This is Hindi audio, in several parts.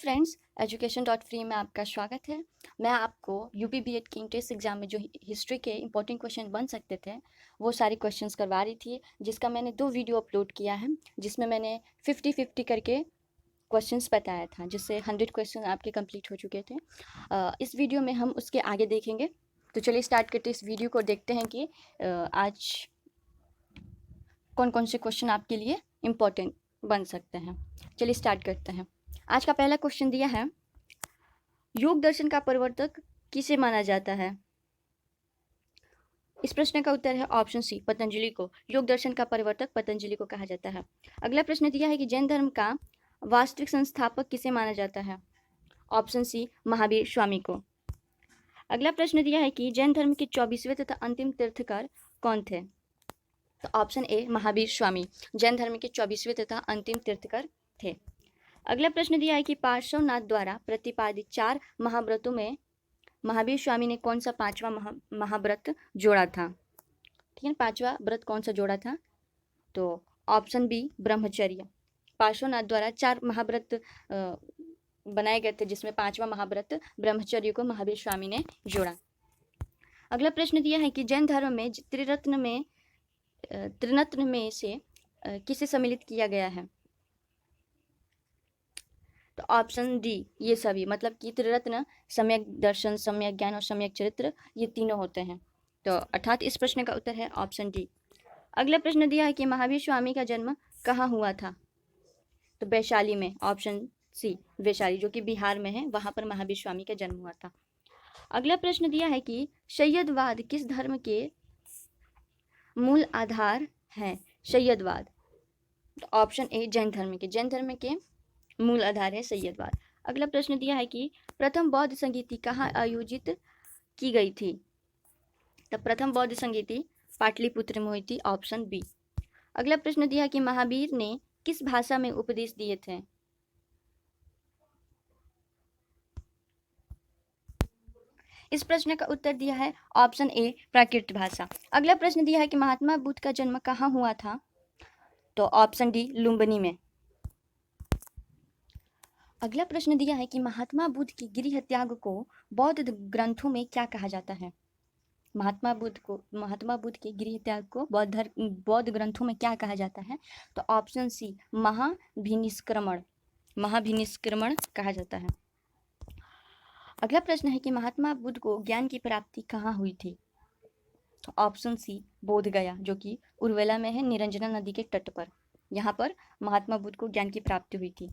फ्रेंड्स, एजुकेशन डॉट फ्री में आपका स्वागत है। मैं आपको यूपी बीएड की इंट्रेंस एग्जाम में जो हिस्ट्री के इंपॉर्टेंट क्वेश्चन बन सकते थे वो सारे क्वेश्चंस करवा रही थी, जिसका मैंने 2 वीडियो अपलोड किया है, जिसमें मैंने 50-50 करके क्वेश्चंस बताया था, जिससे 100 क्वेश्चन आपके कंप्लीट हो चुके थे। इस वीडियो में हम उसके आगे देखेंगे। तो चलिए स्टार्ट करते इस वीडियो को, देखते हैं कि आज कौन कौन से क्वेश्चन आपके लिए इम्पोर्टेंट बन सकते हैं। चलिए स्टार्ट करते हैं। आज का पहला क्वेश्चन दिया है, योग दर्शन का प्रवर्तक किसे माना जाता है? इस प्रश्न का उत्तर है ऑप्शन सी, पतंजलि को। योग दर्शन का प्रवर्तक पतंजलि को कहा जाता है। अगला प्रश्न दिया है कि जैन धर्म का वास्तविक संस्थापक किसे माना जाता है? ऑप्शन सी, महावीर स्वामी को। अगला प्रश्न दिया है कि जैन धर्म के 24वें तथा अंतिम तीर्थकर कौन थे? तो ऑप्शन ए, महावीर स्वामी जैन धर्म के 24वें तथा अंतिम तीर्थकर थे। अगला प्रश्न दिया है कि पार्श्वनाथ द्वारा प्रतिपादित 4 महाव्रतों में महावीर स्वामी ने कौन सा 5वां महाव्रत जोड़ा था? ठीक है, 5वां व्रत कौन सा जोड़ा था? तो ऑप्शन बी, ब्रह्मचर्य। पार्श्वनाथ द्वारा 4 महाव्रत बनाए गए थे, जिसमें 5वां महाव्रत ब्रह्मचर्य को महावीर स्वामी ने जोड़ा। अगला प्रश्न दिया है कि जैन धर्म में त्रिरत्न में से किसे सम्मिलित किया गया है? तो ऑप्शन डी, ये सभी, मतलब कि त्रिरत्न सम्यक दर्शन, सम्यक ज्ञान और सम्यक चरित्र, ये तीनों होते हैं। तो अर्थात इस प्रश्न का उत्तर है ऑप्शन डी। अगला प्रश्न दिया है कि महावीर स्वामी का जन्म कहाँ हुआ था? तो वैशाली में, ऑप्शन सी, वैशाली, जो कि बिहार में है, वहां पर महावीर स्वामी का जन्म हुआ था। अगला प्रश्न दिया है कि शैयदवाद किस धर्म के मूल आधार है? शैयदवाद, तो ऑप्शन ए, जैन धर्म के। जैन धर्म के मूल आधार है सैयदवाद। अगला प्रश्न दिया है कि प्रथम बौद्ध संगीति कहाँ आयोजित की गई थी? तो प्रथम बौद्ध संगीति पाटलिपुत्र में हुई थी, ऑप्शन बी। अगला प्रश्न दिया है कि महावीर ने किस भाषा में उपदेश दिए थे? इस प्रश्न का उत्तर दिया है ऑप्शन ए, प्राकृत भाषा। अगला प्रश्न दिया है कि महात्मा बुद्ध का जन्म कहाँ हुआ था? तो ऑप्शन डी, लुम्बिनी में। अगला प्रश्न दिया है कि महात्मा बुद्ध की गृह त्याग को बौद्ध ग्रंथों में क्या कहा जाता है? महात्मा बुद्ध के गृह त्याग को बौद्ध ग्रंथों में क्या कहा जाता है? तो ऑप्शन सी, महाभिनिष्क्रमण कहा जाता है। अगला प्रश्न है कि महात्मा बुद्ध को ज्ञान की प्राप्ति कहाँ हुई थी? तो ऑप्शन सी, बोध गया, जो कि उर्वेला में है, निरंजना नदी के तट पर। यहाँ पर महात्मा बुद्ध को ज्ञान की प्राप्ति हुई थी।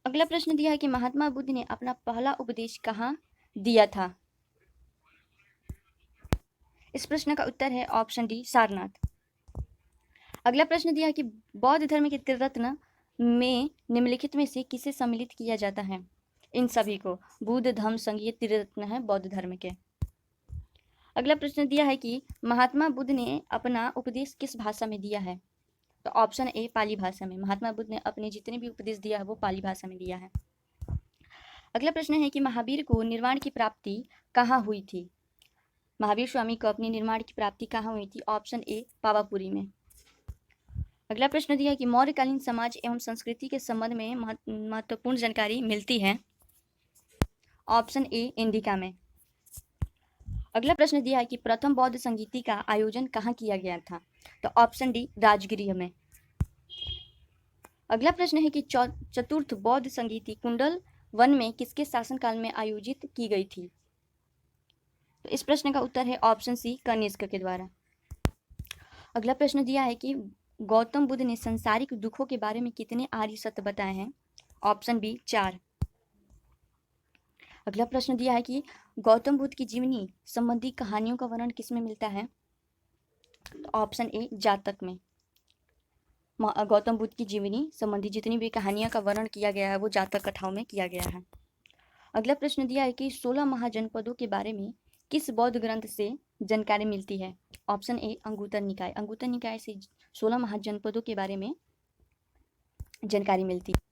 अगला प्रश्न दिया है कि महात्मा बुद्ध ने अपना पहला उपदेश कहाँ दिया था? इस प्रश्न का उत्तर है ऑप्शन डी, सारनाथ। अगला प्रश्न दिया है कि बौद्ध धर्म के त्रिरत्न में निम्नलिखित में से किसे सम्मिलित किया जाता है? इन सभी को, बुद्ध, धम्म, संघ, ये त्रिरत्न है बौद्ध धर्म के। अगला प्रश्न दिया है कि महात्मा बुद्ध ने अपना उपदेश किस भाषा में दिया है? तो ऑप्शन ए, पाली भाषा में। महात्मा बुद्ध ने अपने जितने भी उपदेश दिया है वो पाली भाषा में दिया है। अगला प्रश्न है कि महावीर को निर्वाण की प्राप्ति कहाँ हुई थी? महावीर स्वामी को अपनी निर्वाण की प्राप्ति कहाँ हुई थी? ऑप्शन ए, पावापुरी में। अगला प्रश्न दिया है कि मौर्यकालीन समाज एवं संस्कृति के संबंध में महत्वपूर्ण जानकारी मिलती है? ऑप्शन ए, इंडिका में। अगला प्रश्न दिया है कि प्रथम बौद्ध संगीति का आयोजन कहाँ किया गया था? तो ऑप्शन डी, राजगृह में। अगला प्रश्न है कि चतुर्थ बौद्ध संगीति कुंडल वन में किसके शासनकाल में आयोजित की गई थी? तो इस प्रश्न का उत्तर है ऑप्शन सी, कनिष्क के द्वारा। अगला प्रश्न दिया है कि गौतम बुद्ध ने संसारिक दुखों के बारे में कितने आर्य सत्य बताए हैं? Option B, 4। अगला प्रश्न दिया है कि गौतम बुद्ध की जीवनी संबंधी कहानियों का वर्णन किसमें मिलता है? तो ऑप्शन ए, जातक में। गौतम बुद्ध की जीवनी संबंधी जितनी भी कहानियां का वर्णन किया गया है वो जातक कथाओं में किया गया है। अगला प्रश्न दिया है कि 16 महाजनपदों के बारे में किस बौद्ध ग्रंथ से जानकारी मिलती है? ऑप्शन ए, अंगुत्तर निकाय। अंगुत्तर निकाय से 16 महाजनपदों के बारे में जानकारी मिलती है।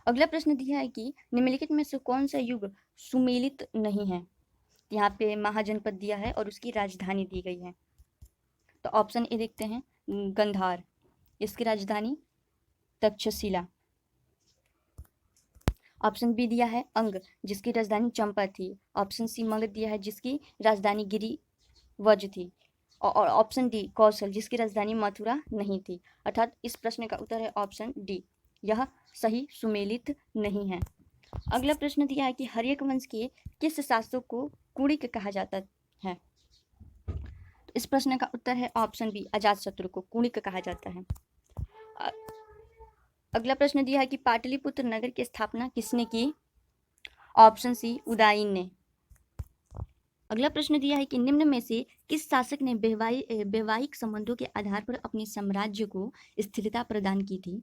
अगला प्रश्न दिया है कि निम्नलिखित में से कौन सा युग सुमेलित नहीं है? यहाँ पे महाजनपद दिया है और उसकी राजधानी दी गई है। तो ऑप्शन ए देखते हैं, गंधार, इसकी राजधानी तक्षशिला। ऑप्शन बी दिया है अंग, जिसकी राजधानी चंपा थी। ऑप्शन सी मगध दिया है, जिसकी राजधानी गिरिवज थी। और ऑप्शन डी कौशल, जिसकी राजधानी मथुरा नहीं थी। अर्थात इस प्रश्न का उत्तर है ऑप्शन डी, यह सही सुमेलित नहीं है। अगला प्रश्न दिया है कि हर्यक वंश के किस शासक को कुणिक कहा जाता है। तो इस प्रश्न का उत्तर है ऑप्शन बी, अजातशत्रु को कुणिक कहा जाता है। अगला प्रश्न दिया है कि पाटलिपुत्र नगर की स्थापना किसने की। ऑप्शन सी, उदयन ने। अगला प्रश्न दिया है कि निम्न में से किस शासक ने वैवाहिक संबंधों के आधार पर अपने साम्राज्य को स्थिरता प्रदान की थी।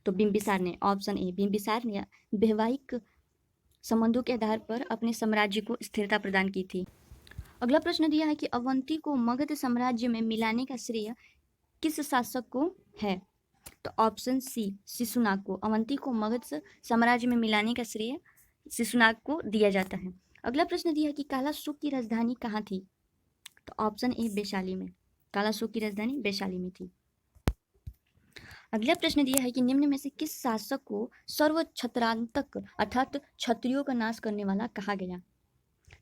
तो बिंबिसार ने। ऑप्शन ए, बिंबिसार ने वैवाहिक संबंधों के आधार पर अपने साम्राज्य को स्थिरता प्रदान की थी। अगला प्रश्न दिया है कि अवंती को मगध साम्राज्य में मिलाने का श्रेय किस शासक को है। तो ऑप्शन सी, शिशुनाग को। अवंती को मगध साम्राज्य में मिलाने का श्रेय शिशुनाग को दिया जाता है। अगला प्रश्न दिया है कि कालाशोक की राजधानी कहाँ थी। तो ऑप्शन ए, वैशाली में। कालाशोक की राजधानी वैशाली में थी। अगला प्रश्न दिया है कि निम्न में से किस शासक को सर्व छत्रांतक अर्थात क्षत्रियों का नाश करने वाला कहा गया।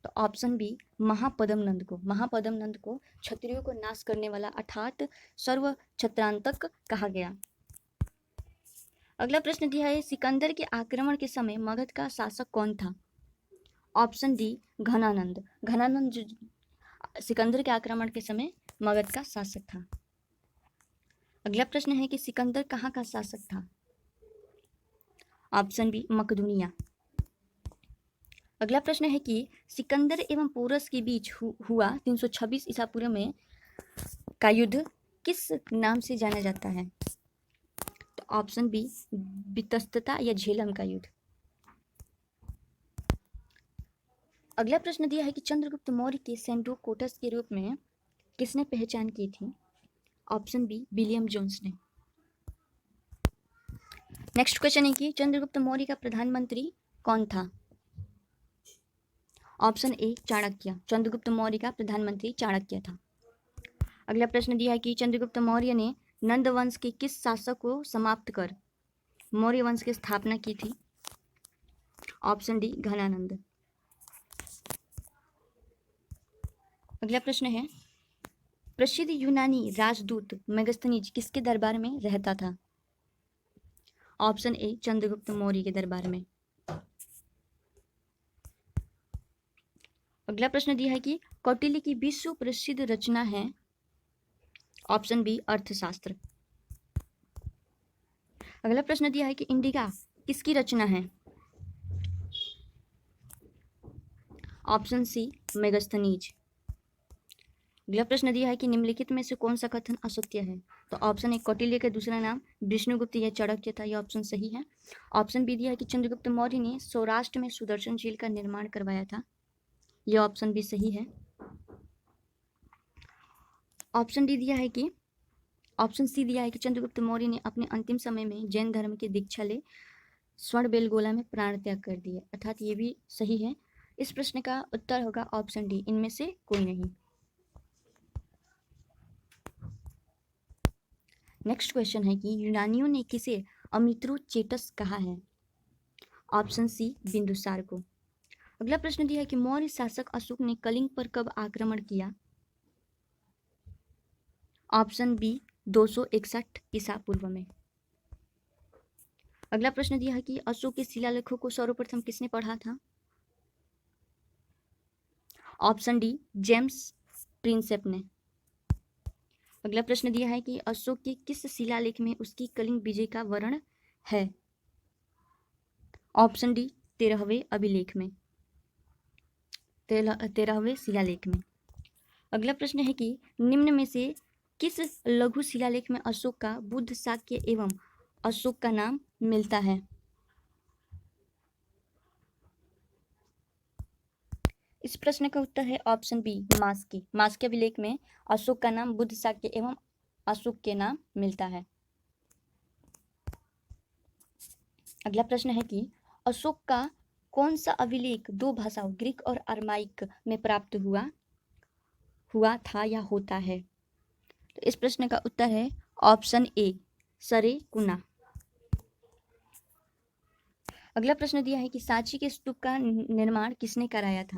तो ऑप्शन बी, महापद्मनंद को। महापद्मनंद को क्षत्रियों को नाश करने वाला अर्थात सर्व छत्रांतक कहा गया। अगला प्रश्न दिया है सिकंदर के आक्रमण के समय मगध का शासक कौन था। Option D, Ghananand. घनानंद सिकंदर के आक्रमण के समय मगध का शासक था। अगला प्रश्न है कि सिकंदर कहाँ का शासक था। ऑप्शन बी, मकदूनिया। अगला प्रश्न है कि सिकंदर एवं पोरस के बीच हुआ 326 ईसा पूर्व में का युद्ध किस नाम से जाना जाता है। तो ऑप्शन बी, बितस्तता या झेलम का युद्ध। अगला प्रश्न दिया है कि चंद्रगुप्त मौर्य के सेंड्रोकोटस के रूप में किसने पहचान की थी। ऑप्शन बी, विलियम जोन्स ने। नेक्स्ट क्वेश्चन है कि चंद्रगुप्त मौर्य का प्रधानमंत्री कौन था। Option A, Chanakya. चंद्रगुप्त मौर्य का प्रधानमंत्री चाणक्य था। अगला प्रश्न दिया है कि चंद्रगुप्त मौर्य ने नंद वंश के किस शासक को समाप्त कर मौर्य वंश की स्थापना की थी। Option D, Ghananand. अगला प्रश्न है प्रसिद्ध यूनानी राजदूत मेगस्थनीज किसके दरबार में रहता था। ऑप्शन ए, चंद्रगुप्त मौर्य के दरबार में। अगला प्रश्न दिया है कि कौटिल्य की विश्व प्रसिद्ध रचना है। ऑप्शन बी, अर्थशास्त्र। अगला प्रश्न दिया है कि इंडिका किसकी रचना है। Option C, Megasthenes. अगला प्रश्न दिया है कि निम्नलिखित में से कौन सा कथन असत्य है। तो ऑप्शन ए, कौटिल्य का दूसरा नाम विष्णुगुप्त या चाणक्य था, यह ऑप्शन सही है। ऑप्शन बी दिया है कि चंद्रगुप्त मौर्य ने सौराष्ट्र में सुदर्शन झील का निर्माण करवाया था, यह ऑप्शन भी सही है। ऑप्शन डी दिया है कि ऑप्शन सी दिया है कि चंद्रगुप्त मौर्य ने अपने अंतिम समय में जैन धर्म की दीक्षा ले स्वर्णबेलगोला में प्राण त्याग कर दिए, अर्थात ये भी सही है। इस प्रश्न का उत्तर होगा ऑप्शन डी, इनमें से कोई नहीं। नेक्स्ट क्वेश्चन है कि यूनानियों ने किसे अमित्रोचेटस कहा है। ऑप्शन सी, बिंदुसार को। अगला प्रश्न दिया है कि मौर्य शासक अशोक ने कलिंग पर कब आक्रमण किया। ऑप्शन बी, 261 ईसा पूर्व में। अगला प्रश्न दिया है कि अशोक के शिलालेखों को सर्वप्रथम किसने पढ़ा था। ऑप्शन डी, जेम्स प्रिंसेप ने। अगला प्रश्न दिया है कि अशोक के किस शिलालेख में उसकी कलिंग विजय का वर्णन है। ऑप्शन डी, 13वें अभिलेख में, 13वें शिलालेख में। अगला प्रश्न है कि निम्न में से किस लघु शिलालेख में अशोक का बुद्ध शाक्य एवं अशोक का नाम मिलता है। इस प्रश्न का उत्तर है ऑप्शन बी, मास्की। मास्की अभिलेख में अशोक का नाम बुद्ध शाक्य एवं अशोक के नाम मिलता है। अगला प्रश्न है कि अशोक का कौन सा अभिलेख दो भाषाओं ग्रीक और अरमाइक में प्राप्त हुआ था या होता है। तो इस प्रश्न का उत्तर है ऑप्शन ए, सरे कुना। अगला प्रश्न दिया है कि सांची के स्तूप का निर्माण किसने कराया था?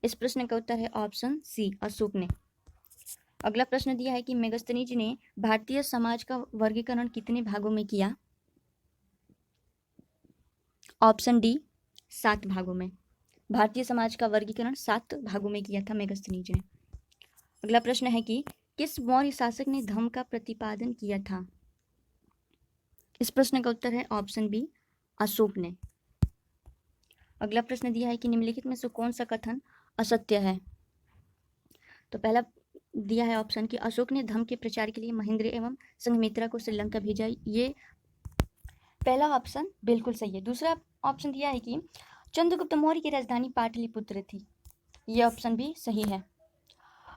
इस प्रश्न का उत्तर है ऑप्शन सी, अशोक ने। अगला प्रश्न दिया है कि मेगस्थनीज ने भारतीय समाज का वर्गीकरण कितने भागों में किया? ऑप्शन डी, 7 भागों में। भारतीय समाज का वर्गीकरण 7 भागों में किया था मेगस्थनीज ने। अगला प्रश्न है कि किस मौर्य शासक ने धम्म का प्रतिपादन किया था? इस प्रश्न का उत्तर है ऑप्शन बी, अशोक ने। अगला प्रश्न दिया है कि निम्नलिखित में से कौन सा कथन असत्य है? तो पहला दिया है ऑप्शन कि अशोक ने धम्म के प्रचार के लिए महेंद्र एवं संघमित्रा को श्रीलंका भेजा। ये पहला ऑप्शन बिल्कुल सही है। दूसरा ऑप्शन दिया है कि चंद्रगुप्त मौर्य की राजधानी पाटलिपुत्र थी। ये ऑप्शन भी सही है।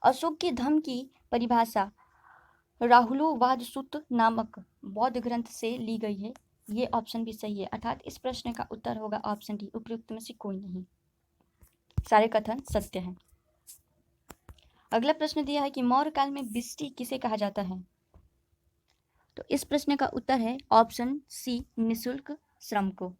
अशोक के धम्म की परिभाषा राहुलोवाद नामक बौद्ध ग्रंथ से ली गई है। ये ऑप्शन भी सही है। अर्थात इस प्रश्न का उत्तर होगा ऑप्शन डी, उपयुक्त में से कोई नहीं। सारे कथन सत्य हैं। अगला प्रश्न दिया है कि मौर्य काल में बिस्टी किसे कहा जाता है? तो इस प्रश्न का उत्तर है ऑप्शन सी, निःशुल्क श्रम को।